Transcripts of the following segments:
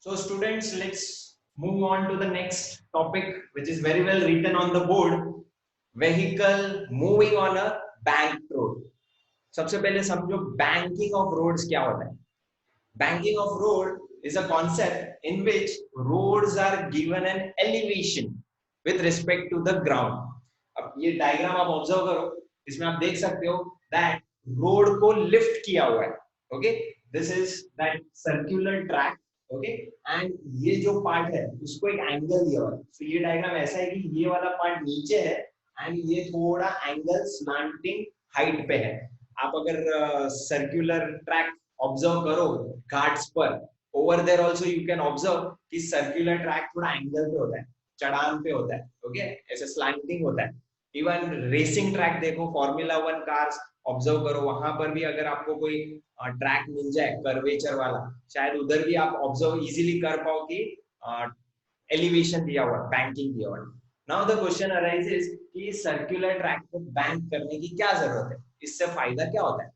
So students, let's move on to the next topic, which is very well written on the board. Vehicle moving on a banked road. सबसे पहले समझो banking of roads क्या होता है. Banking of road is a concept in which roads are given an elevation with respect to the ground. अब ये diagram आप observe करो, इसमें आप देख सकते हो that road को लिफ्ट किया हुआ है. Okay, this is that circular track. Okay, and ये जो पार्ट है उसको एक एंगल दिया हुआ है. तो ये डायग्राम ऐसा है कि ये वाला पार्ट नीचे है एंड ये थोड़ा एंगल स्लांटिंग हाइट पे है. आप अगर सर्कुलर ट्रैक ऑब्जर्व करो घाट्स पर, over there also you can observe कि सर्कुलर ट्रैक थोड़ा एंगल पे होता है, चढ़ान पे होता है. ओके, ऐसे स्लैंटिंग होता है. इवन रेसिंग ट्रैक देखो, फॉर्मूला 1 कार्स ऑब्जर्व करो, वहां पर भी अगर आपको कोई ट्रैक मिल जाए कर्वेचर वाला, शायद उधर भी आप ऑब्जर्व इजीली कर पाओ कि एलिवेशन दिया हुआ, बैंकिंग दिया हुआ. नाउ द क्वेश्चन अराइजेस कि सर्कुलर ट्रैक को बैंक करने की क्या जरूरत है, इससे फायदा क्या होता है.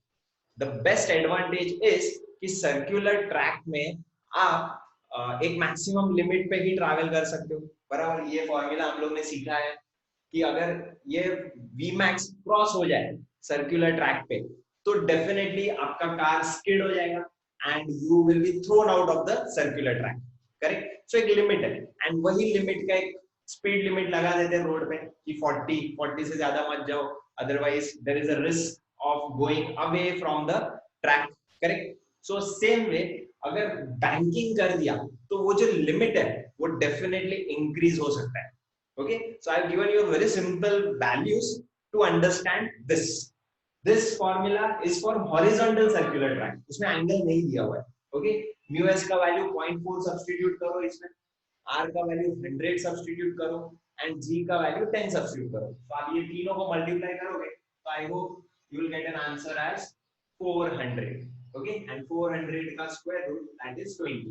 द बेस्ट एडवांटेज इज कि सर्कुलर ट्रैक में आप एक मैक्सिमम लिमिट पे ही ट्रैवल कर सकते हो. बराबर, ये फॉर्मूला हम लोग ने सीखा है कि अगर ये Vmax क्रॉस हो जाए सर्कुलर ट्रैक पे तो डेफिनेटली आपका कार स्किड हो जाएगा and you will be thrown out of the circular track. Correct. So एक लिमिट है एंड वही लिमिट का एक स्पीड लिमिट लगा देते हैं रोड पे कि 40 से ज्यादा मत जाओ, otherwise there is a risk of going away from the track. Correct. So same way अगर बैंकिंग कर दिया तो वो जो लिमिट है वो डेफिनेटली इंक्रीज हो सकता है. Okay, so I've given you very simple values to understand this. This formula is for horizontal circular track, उसमें एंगल नहीं दिया हुआ है. Okay, mu s का वैल्यू 0.4 सब्स्टिट्यूट करो, इसमें r का वैल्यू 100 सब्स्टिट्यूट करो एंड g का वैल्यू 10 सब्स्टिट्यूट करो. तो आप ये तीनों को मल्टीप्लाई करोगे तो I hope you will get an answer as 400. Okay, and 400 का square root that is 20.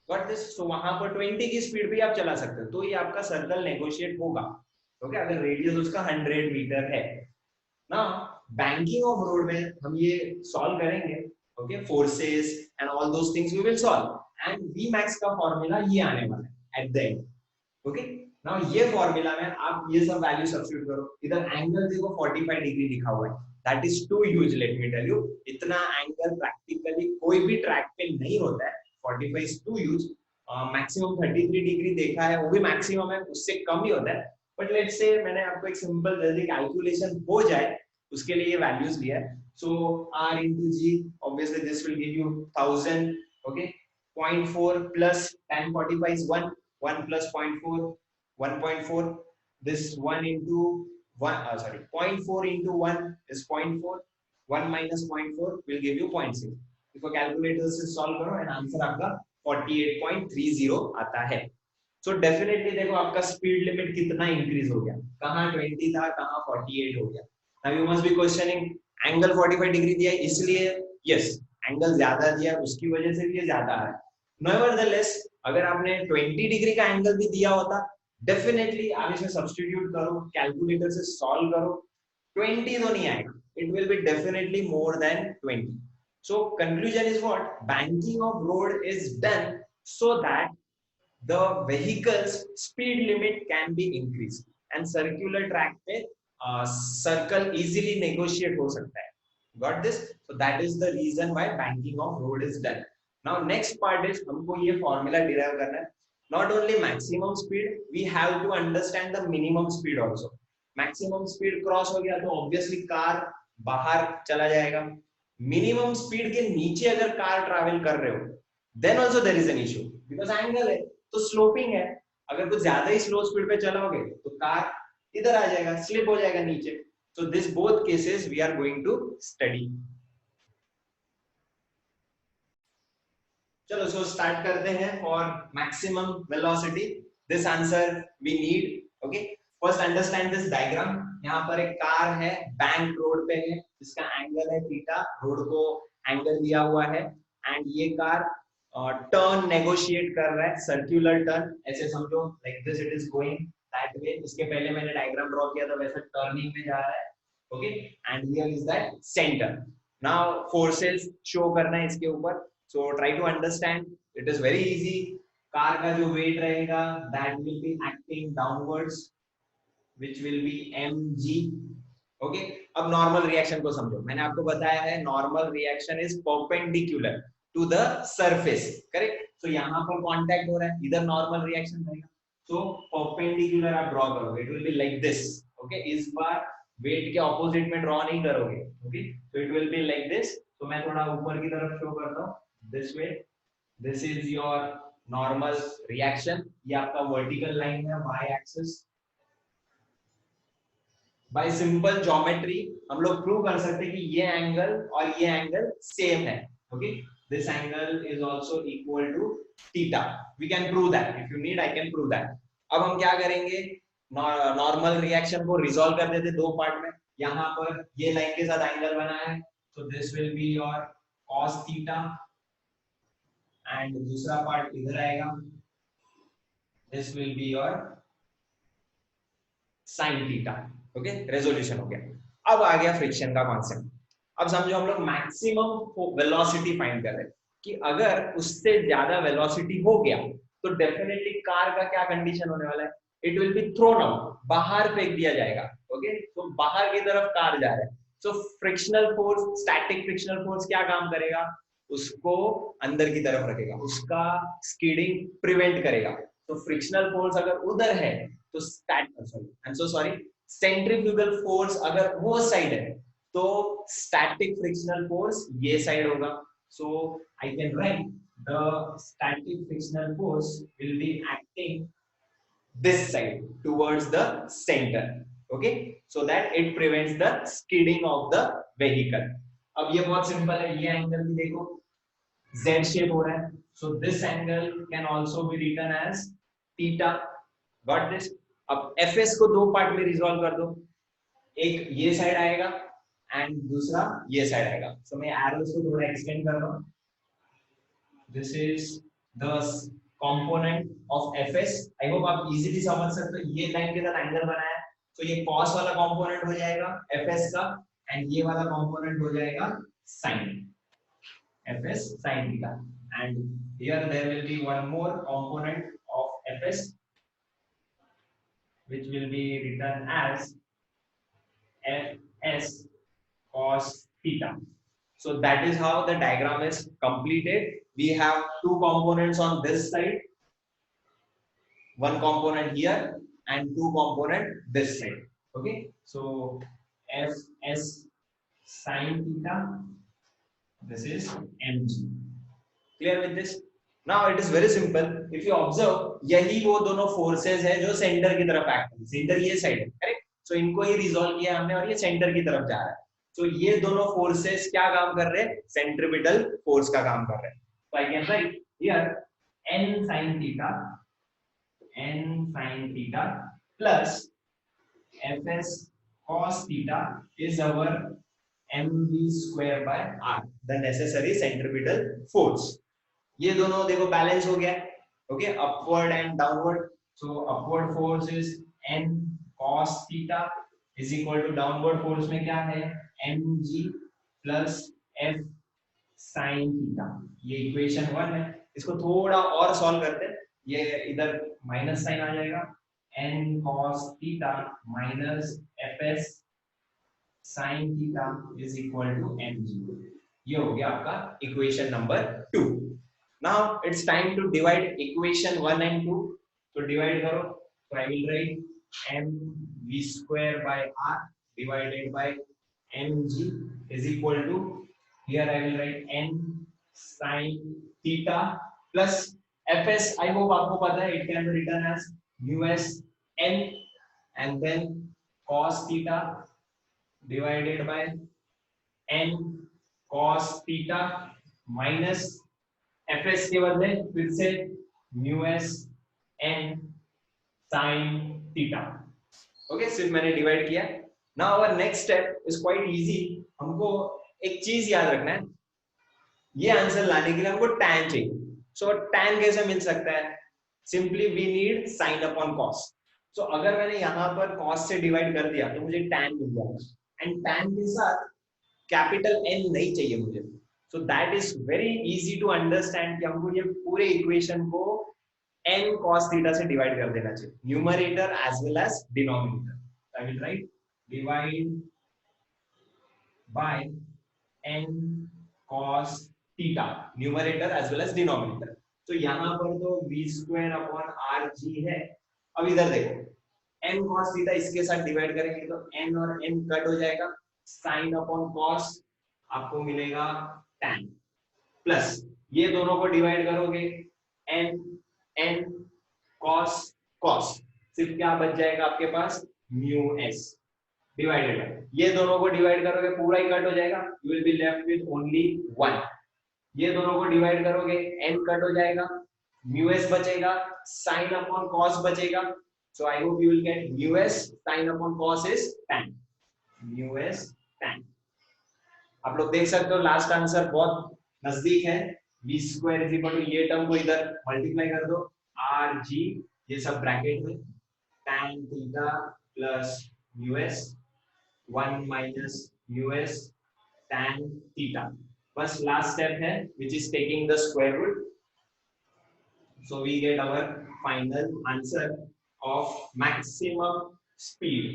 Got this? So वहां पर 20 की स्पीड भी आप चला सकते हो तो ये आपका सर्कल नेगोशिएट होगा. ओके, अगर रेडियस उसका 100 मीटर है ना. बैंकिंग ऑफ रोड में हम ये सॉल्व करेंगे. Okay, forces and all those things we will solve and Vmax का फॉर्मूला ये आने वाला है at the end. Okay, now ये फॉर्मूला में आप ये सब वैल्यू सब्स्टिट्यूट करो. इधर एंगल देखो 45 डिग्री लिखा हुआ है, that is too huge. Let me tell you, इतना एंगल प्रैक्टिकली कोई भी ट्रैक पे नहीं होता है. 45 is too huge. Maximum 33 degree देखा है, वो भी मैक्सिमम है, उससे कम ही होता है. बट लेट्स से मैंने आपको एक सिंपल जल्दी कैलकुलेशन हो जाए उसके लिए ये वैल्यूज दिया है. सो r into g, obviously this will give you 1000. okay, 0.4 plus tan 45 is 1, 1 plus 0.4, 1.4. This 1 into 1, sorry, 0.4 into 1 is 0.4. 1 minus 0.4 will give you 0.6. इसको कैलकुलेटर से सॉल्व करो एंड आंसर आपका 48.30 आता है. सो डेफिनेटली देखो आपका स्पीड लिमिट कितना इंक्रीज हो गया, कहाँ 20 था कहाँ 48 हो गया. Now you must be questioning, angle 45 degree दिया है इसलिए, यस एंगल ज्यादा दिया उसकी वजह से भी ये ज्यादा है. नेवरदलेस अगर आपने 20 डिग्री का एंगल भी दिया होता, डेफिनेटली आप इसे सब्स्टिट्यूट करो, कैलकुलेटर से सॉल्व करो, 20 तो नहीं आएगा, it will be definitely more than 20. So conclusion is what, banking of road is done so that the vehicle's speed limit can be increased and circular track पे circle easily negotiate हो सकता है. Got this? So that is the reason why banking of road is done. Now next part is हमको ये formula derive करना है. Not only maximum speed, we have to understand the minimum speed also. Maximum speed cross हो गया तो obviously car बाहर चला जाएगा. Minimum speed के नीचे अगर car travel कर रहे हो, then also there is an issue because angle है तो स्लोपिंग है. अगर कुछ ज्यादा ही स्लो स्पीड पे चलाओगे तो कार इधर आ जाएगा, स्लिप हो जाएगा नीचे. So this both cases we are going to study. चलो सो स्टार्ट करते हैं. For maximum velocity this answer we need. Okay, first understand this diagram. यहाँ पर एक कार है, बैंक रोड पे है, जिसका एंगल है थीटा, रोड को एंगल दिया हुआ है एंड ये कार टर्न नेगोशिएट कर रहा है, सर्कुलर टर्न. ऐसे समझो like this it is going that way. इसके पहले मैंने डायग्राम ड्रॉ किया था वैसे टर्निंग में जा रहा है. Okay, and here is that centre. Now forces show करना है इसके ऊपर, so try to understand it is very easy. Car का जो वेट रहेगा that will be acting downwards which will be mg. Okay, अब नॉर्मल रिएक्शन को समझो. मैंने आपको बताया है normal reaction is perpendicular to the surface, correct. तो यहाँ पर कांटेक्ट हो रहा है, इधर नॉर्मल रिएक्शन रहेगा. तो परपेंडिकुलर आप ड्रॉ करोगे, it will be like this. Okay, इस बार वेट के ऑपोजिट में ड्रॉ नहीं करोगे. ओके, तो it will be like this. तो मैं थोड़ा ऊपर की तरफ शो करता हूँ, this way. This is your normal reaction. ये आपका वर्टिकल लाइन है, Y axis. By simple geometry हम लोग प्रूव कर सकते हैं कि ये एंगल और ये एंगल सेम है. Okay, this angle is also equal to theta. We can prove that. If you need I can prove that. अब हम क्या करेंगे, नॉर्मल रिएक्शन को रिजॉल्व कर देते दो पार्ट में. यहाँ पर ये लाइन के साथ एंगल बना है, so this will be your cos theta and दूसरा पार्ट इधर आएगा, this will be your sin theta. Okay, resolution हो गया. अब आ गया फ्रिक्शन का कॉन्सेप्ट. अब समझो हम लोग मैक्सिमम वेलोसिटी फाइंड कर रहे हैं कि अगर उससे ज्यादा वेलोसिटी हो गया तो डेफिनेटली कार का क्या कंडीशन होने वाला है, it will be thrown out, बाहर फेंक दिया जाएगा. ओके, तो बाहर की तरफ कार जा रहा है. सो frictional force, static frictional force क्या काम करेगा, उसको अंदर की तरफ रखेगा, उसका स्कीडिंग प्रिवेंट करेगा. तो फ्रिक्शनल फोर्स अगर उधर है तो सेंट्रीफ्यूगल फोर्स अगर वो साइड है तो स्टैटिक फ्रिक्शनल फोर्स ये साइड होगा. So I can write the static frictional force will be acting this side towards the center. Okay, so that it prevents the skidding of the vehicle. अब ये बहुत simple है. ये angle भी देखो Z shape हो रहा है, so this angle can also be written as theta. Got this? अब Fs को दो पार्ट में रिजॉल्व कर दो. एक ये साइड आएगा एंड दूसरा ये साइड आएगा. so मैं एरोस को थोड़ा एक्सटेंड कर रहा हूं. this is the component of Fs. I hope आप इजीली समझ सकते हो. ये लाइन के साथ एंगल बनाया है, तो ये cos वाला कंपोनेंट हो जाएगा Fs का एंड ये वाला कंपोनेंट हो जाएगा sin, Fs sin theta. And here there will be one more component of Fs which will be written as Fs cos theta. So that is how the diagram is completed. We have two components on this side, one component here and two component this side. Okay, so Fs sin theta, this is mg. Clear with this? Now it is very simple. If you observe, यही वो दोनों forces है जो centre की तरफ act कर. Centre ये side है, करेक्ट. सो इनको ही रिजॉल्व किया हमने और ये सेंटर की तरफ जा रहा है. तो ये दोनों फोर्सेस क्या काम कर रहे हैं, सेंट्रीपिटल फोर्स का काम कर रहे हैं. तो आई can right here n sin theta plus Fs cos theta is our mv square by r, the necessary centripetal force. ये दोनों देखो बैलेंस हो गया. Okay, upward and downward. So upward force is n cos theta is equal to downward force में क्या है, mg plus f sin theta. ये equation 1 है. इसको थोड़ा और सॉल्व करते हैं. ये इधर माइनस साइन आ जाएगा, n cos theta minus fs sin theta is equal to mg. ये हो गया आपका equation number 2. Now it's time to divide equation 1 and 2. So divide करो. So I will write mv square by r divided by mg is equal to, here I will write n sin theta plus fs. I hope आपको पता है, it can be written as mu s n and then cos theta divided by n cos theta minus Fs के बदले फिर से mu s n sin theta. Okay, सिर्फ मैंने divide किया. Now our next step is quite easy. हमको एक चीज याद रखना है, ये आंसर लाने के लिए हमको tan चाहिए. सो tan कैसे मिल सकता है, simply we need sin upon cos. So अगर मैंने यहाँ पर cos से डिवाइड कर दिया तो मुझे tan मिल जाएगा. एंड tan के साथ कैपिटल N नहीं चाहिए मुझे. So that is very easy to understand कि हमको ये पूरे इक्वेशन को n cos theta से डिवाइड कर देना चाहिए, numerator as well as denominator. I will write divide by n cos theta, numerator as well as denominator. तो यहाँ पर तो v square upon r g है। अब इधर देखो n cos थीटा इसके साथ डिवाइड करेंगे तो n और n कट हो जाएगा, sin अपॉन cos आपको मिलेगा tan, प्लस ये दोनों को डिवाइड करोगे n n cos cos, सिर्फ क्या बच जाएगा आपके पास म्यू s डिवाइडेड बाय, ये दोनों को डिवाइड करोगे पूरा ही कट हो जाएगा, you will be left with only 1। ये दोनों को डिवाइड करोगे n कट हो जाएगा, म्यू s बचेगा, sin अपॉन cos बचेगा। So I hope you will get mu s sin upon cos is tan, mu s tan। आप लोग देख सकते हो लास्ट आंसर बहुत नजदीक है, v square is equal to ये टर्म को इधर मल्टीप्लाई कर दो r g, ये सब ब्रैकेट में tan theta plus mu s 1 minus mu s tan theta, बस लास्ट स्टेप है which is taking the square root, so we get our final answer of maximum speed।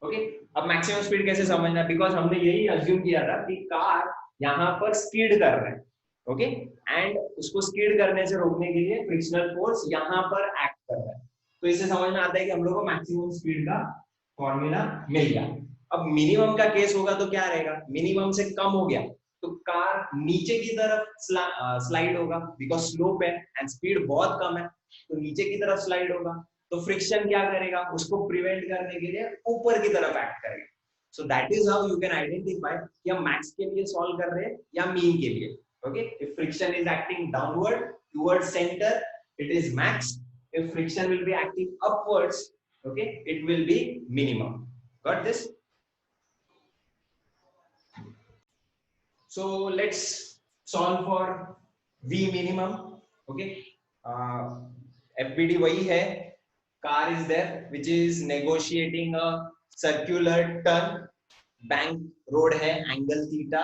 Okay, अब maximum speed कैसे समझना, because हमने यही assume किया था कि कार यहाँ पर स्किड कर रहा है, ओके, एंड उसको स्किड करने से रोकने के लिए फ्रिक्शनल फोर्स यहाँ पर एक्ट कर रहा है। तो इससे समझ में आता है कि हम लोग को मैक्सिमम स्पीड का फॉर्मूला मिल गया। अब मिनिमम का केस होगा तो क्या रहेगा, मिनिमम से कम हो गया तो कार नीचे की तरफ स्लाइड होगा, बिकॉज स्लोप है एंड स्पीड बहुत कम है, तो नीचे की तरफ स्लाइड होगा, तो फ्रिक्शन क्या करेगा, उसको प्रिवेंट करने के लिए ऊपर की तरफ एक्ट करेगा। सो that is how you can identify कि हम मैक्स के लिए सॉल्व कर रहे हैं या मीन के लिए। Okay, if friction is acting downward towards centre it is max, if friction will be acting upwards okay it will B minimum. Got this? So let's solve for V minimum. Okay, FBD वही है, car is there which is negotiating a circular turn, bank road है, angle theta,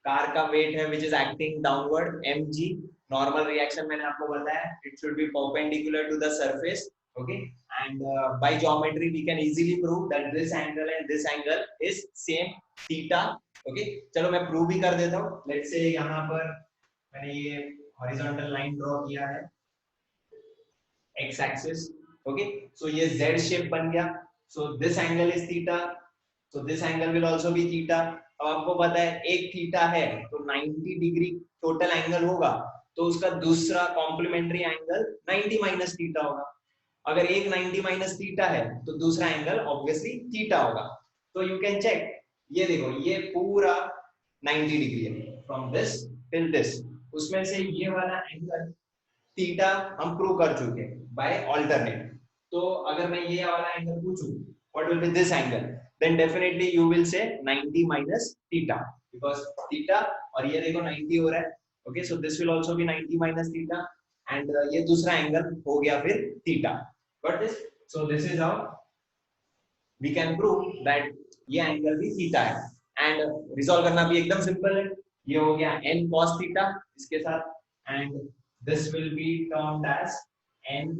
car का weight है which is acting downward mg, normal reaction मैंने आपको बताया it should be perpendicular to the surface। okay, and by geometry we can easily prove that this angle and this angle is same theta। Okay, चलो मैं prove भी कर देता हूँ। Let's say यहाँ पर मैंने ये हॉरिजॉन्टल लाइन ड्रॉ किया है एक्स एक्सिस, ओके, सो ये जेड शेप बन गया, so this angle is theta, so this angle will also B theta. अब आपको पता है एक थीटा है तो 90 डिग्री टोटल एंगल होगा, तो उसका दूसरा कॉम्प्लीमेंट्री एंगल 90 माइनस थीटा होगा। अगर एक 90 माइनस थीटा है तो दूसरा एंगल ऑब्वियसली थीटा होगा। तो यू कैन चेक, ये देखो ये पूरा 90 डिग्री है फ्रॉम दिस टिल दिस, उसमें से ये वाला एंगल थीटा हम प्रूव कर चुके हैं बाय अल्टरनेट। तो अगर मैं ये वाला एंगल पूछूं what will be this angle, then definitely you will say 90 minus theta, because theta और ये देखो 90 हो रहा है। Okay, so this will also be 90 minus theta and ये दूसरा एंगल हो गया फिर theta. Got this? So this is how we can prove that ये एंगल भी थीटा है, एंड रिजॉल्व करना भी एकदम सिंपल है। ये हो गया n cos थीटा इसके साथ, and this will be termed as n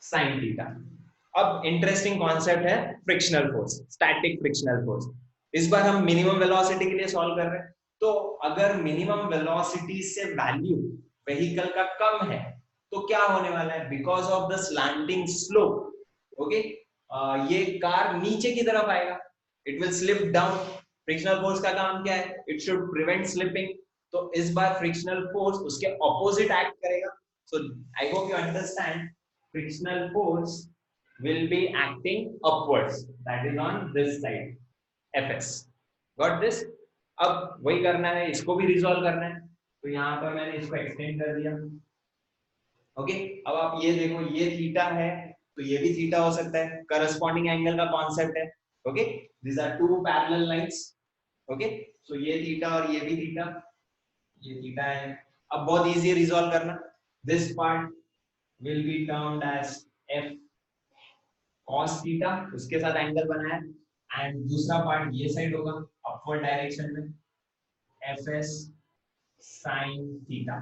sin theta. अब इंटरेस्टिंग कॉन्सेप्ट है frictional force, static frictional force. इस बार हम मिनिमम वेलोसिटी के लिए सॉल्व कर रहे हैं। तो अगर मिनिमम वेलोसिटी से वैल्यू व्हीकल का कम है तो क्या होने वाला है, because of the slanting slope okay, ये कार नीचे की तरफ आएगा, it will slip down. Frictional force का काम क्या है, इट शुड प्रिवेंट स्लिपिंग, तो इस बार फ्रिक्शनल फोर्स उसके ऑपोजिट एक्ट करेगा। So I hope you understand, frictional force will be acting upwards, that is on this side, fs। got this? अब वही करना है, इसको भी रिजॉल्व करना है, तो यहाँ पर मैंने इसको एक्सटेंड कर दिया। ओके, अब आप ये देखो ये थीटा है तो ये भी थीटा हो सकता है, करस्पॉन्डिंग एंगल का कॉन्सेप्ट है। Okay, these are two parallel lines। Okay, so ये थीटा और ये भी थीटा, ये थीटा है। अब बहुत इजी है रिजॉल्व करना, this part will be termed as f cos theta, उसके साथ एंगल बनाया, एंड दूसरा पार्ट ये साइड होगा अपवर्ड डायरेक्शन में, fs sin थीटा।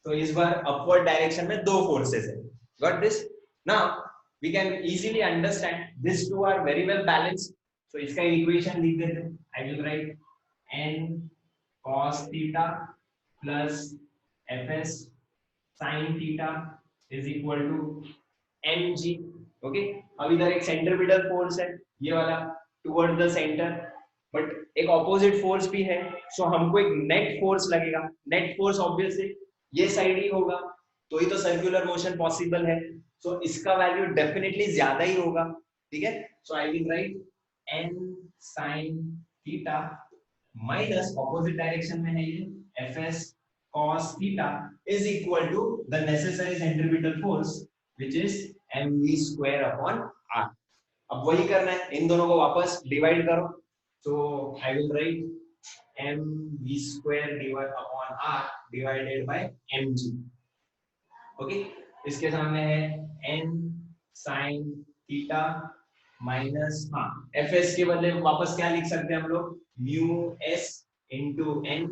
तो इस बार अपवर्ड डायरेक्शन में दो फोर्सेस है। Got this? Now we can easily understand this two are very well balanced. So इसका इक्वेशन लिख देते हैं। I will write n cos theta plus fs sin theta is equal to mg। Okay, अब इधर एक centripetal force है ये वाला टुवर्ड द सेंटर, बट एक ऑपोजिट फोर्स भी है, सो हमको एक नेट फोर्स लगेगा। नेट फोर्स ऑब्वियसली ये साइड ही होगा, तो ही तो सर्कुलर मोशन पॉसिबल है, सो इसका वैल्यू डेफिनेटली ज्यादा ही होगा। ठीक है, so I will write n sin theta minus opposite direction में है ये fs cos theta is equal to the necessary centripetal force which is mv square upon r। अब वही करना है, इन दोनों को वापस डिवाइड करो, so I will write mv square divided upon r divided by mg। Okay, इसके सामने है n sin थीटा माइनस, हाँ fs के बदले वापस क्या लिख सकते हैं हम लोग, mu s into n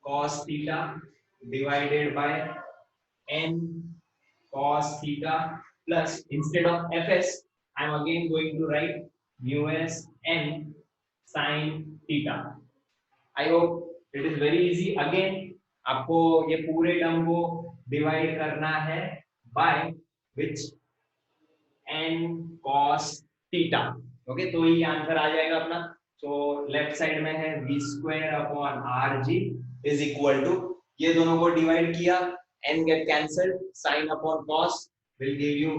cos theta divided by n cos theta plus, instead of fs I am again going to write mu s n sin theta। I hope it is very easy। again आपको ये पूरे term को divide करना है by which n cos theta। Okay, तो ये answer आ जाएगा अपना। तो लेफ्ट साइड में है v square upon rg is equal to, ये दोनों को डिवाइड किया, n get cancelled, sin upon cos will give you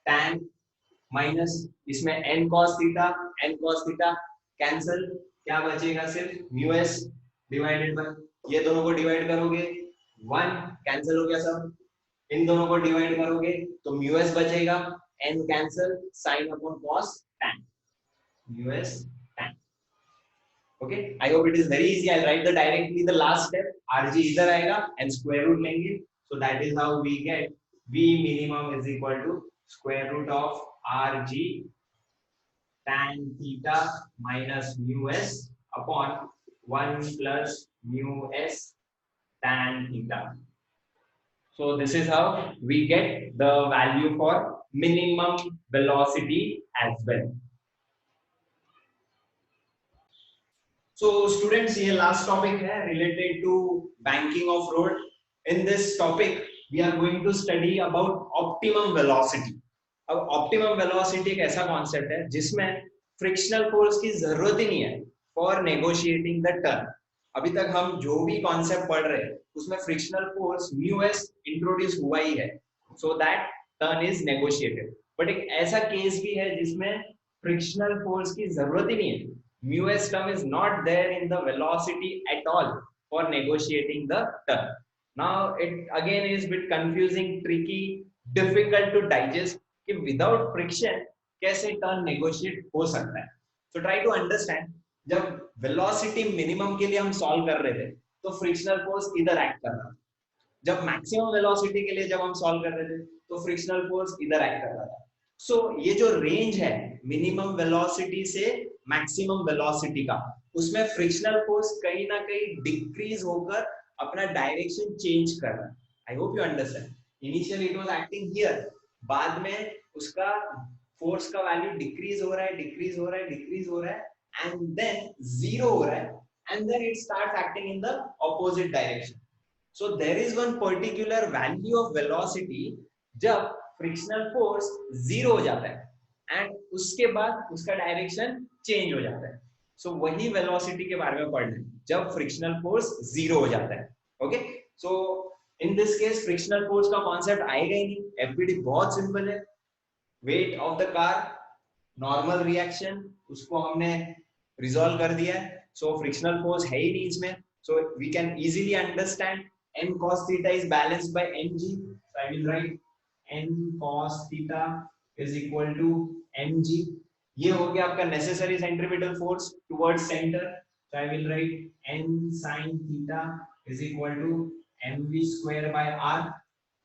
tan, minus इसमें n cos theta कैंसल, क्या बचेगा सिर्फ म्यू s डिवाइडेड बाय, ये दोनों को डिवाइड करोगे 1 कैंसल हो गया सब, इन दोनों को डिवाइड करोगे तो म्यू s बचेगा, n cancel, sin upon cos tan, mu s tan। Okay, I hope it is very easy। I'll write the directly the last step, rg इधर आएगा and square root लेंगे, so that is how we get v minimum is equal to square root of rg tan theta minus mu s upon 1 plus mu s tan theta। So this is how we get the value for minimum velocity as well। So students, ये last topic है related to banking of road। In this topic we are going to study about optimum velocity। अब optimum velocity एक ऐसा concept है जिसमें frictional force की जरूरत ही नहीं है for negotiating the turn। अभी तक हम जो भी concept पढ़ रहे हैं उसमें frictional force mu s introduce हुआ ही है, so that turn is negotiated। but एक ऐसा case भी है जिसमें frictional force की जरूरत ही नहीं है, mu s term is not there in the velocity at all for negotiating the turn। now it again is bit confusing, tricky, difficult to digest कि without friction कैसे turn negotiate हो सकता है। so try to understand, जब velocity minimum के लिए हम solve कर रहे थे तो frictional force इधर act कर रहा था, जब maximum velocity के लिए जब हम solve कर रहे थे तो frictional force इधर act कर रहा था। सो ये जो रेंज है मिनिमम वेलोसिटी से मैक्सिमम वेलोसिटी का, उसमें फ्रिक्शनल फोर्स कहीं ना कहीं डिक्रीज होकर अपना डायरेक्शन चेंज कर रहा है। आई hope you understand, initially it was acting here, बाद में उसका फोर्स का वैल्यू डिक्रीज हो रहा है, डिक्रीज हो रहा है, डिक्रीज हो रहा है, एंड देन जीरो हो रहा है, and then it starts acting in the opposite direction. So there is one particular value of velocity जब फ्रिक्शनल फोर्स जीरो हो जाता है एंड उसके बाद उसका डायरेक्शन चेंज हो जाता है। सो वही वेलोसिटी के बारे में पढ़ना है जब फ्रिक्शनल फोर्स जीरो हो जाता है। Okay, so in this case frictional force का कॉन्सेप्ट आएगा ही नहीं, एफबीडी बहुत सिंपल है, weight of the car, normal reaction, उसको हमने रिजॉल्व कर दिया है, सो फ्रिक्शनल फोर्स है ही नहीं इसमें। So we can easily understand n cos theta is balanced by mg, so I will write n cos theta is equal to mg। ये हो गया आपका necessary centripetal force towards centre, so I will write n sin theta is equal to mv square by r।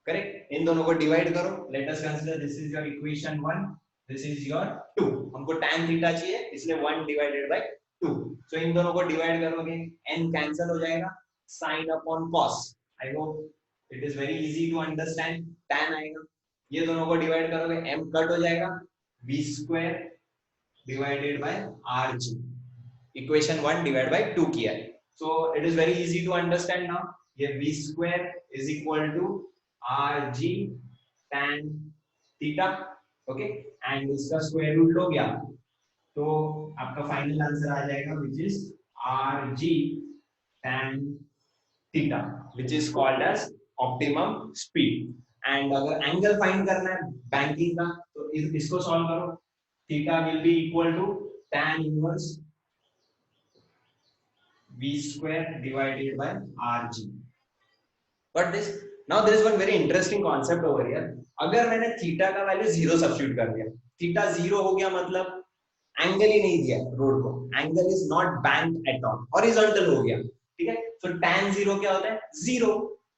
Correct. इन दोनों को divide करो, let us consider this is your equation 1, this is your 2। हमको tan theta चाहिए, इसलिए 1 divided by 2। सो इन दोनों को divide करोगे, n कैंसिल हो जाएगा, sin upon cos। I hope it is very easy to understand. tan आएगा, ये दोनों को डिवाइड करोगे, m कट हो जाएगा, v square divided by rg। Equation 1 divide by 2 किया है, so it is very easy to understand now. ये v square is equal to rg tan theta, okay, and इसका स्क्वायर रूट लो गया तो आपका फाइनल आंसर आ जाएगा which is rg tan theta, which is called as optimum speed. And अगर angle find करना है बैंकिंग का तो इसको सॉल्व करो, theta will be equal to tan inverse v square divided by rg। Got this? Now there is one very interesting concept over here। अगर मैंने theta का वैल्यू 0 सब्स्टिट्यूट कर दिया, थीटा 0 हो गया मतलब एंगल ही नहीं दिया रोड को, angle is not bank at all, horizontal हो गया, ठीक है। सो tan 0 क्या होता है? 0।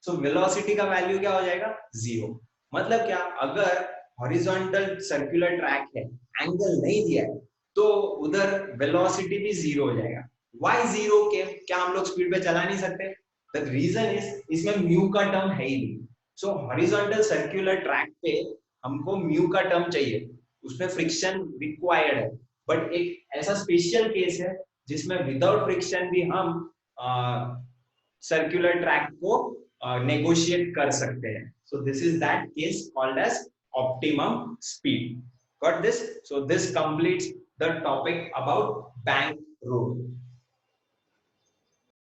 सो वेलोसिटी का वैल्यू क्या हो जाएगा? 0। मतलब क्या, अगर हॉरिजॉन्टल सर्कुलर ट्रैक है, एंगल नहीं दिया है, तो उधर वेलोसिटी भी 0 हो जाएगा। वाई 0 के? क्या हम लोग स्पीड पे चला नहीं सकते? द रीजन इज इसमें म्यू का टर्म है ही नहीं। सो हॉरिजॉन्टल सर्कुलर ट्रैक पे हमको म्यू का टर्म चाहिए, उसमें फ्रिक्शन रिक्वायर्ड है। बट एक ऐसा स्पेशल केस है जिसमें विदाउट फ्रिक्शन भी हम सर्कुलर ट्रैक को नेगोशिएट कर सकते हैं। So this is that case called as optimum speed. Got this? So this completes the topic about bank rule.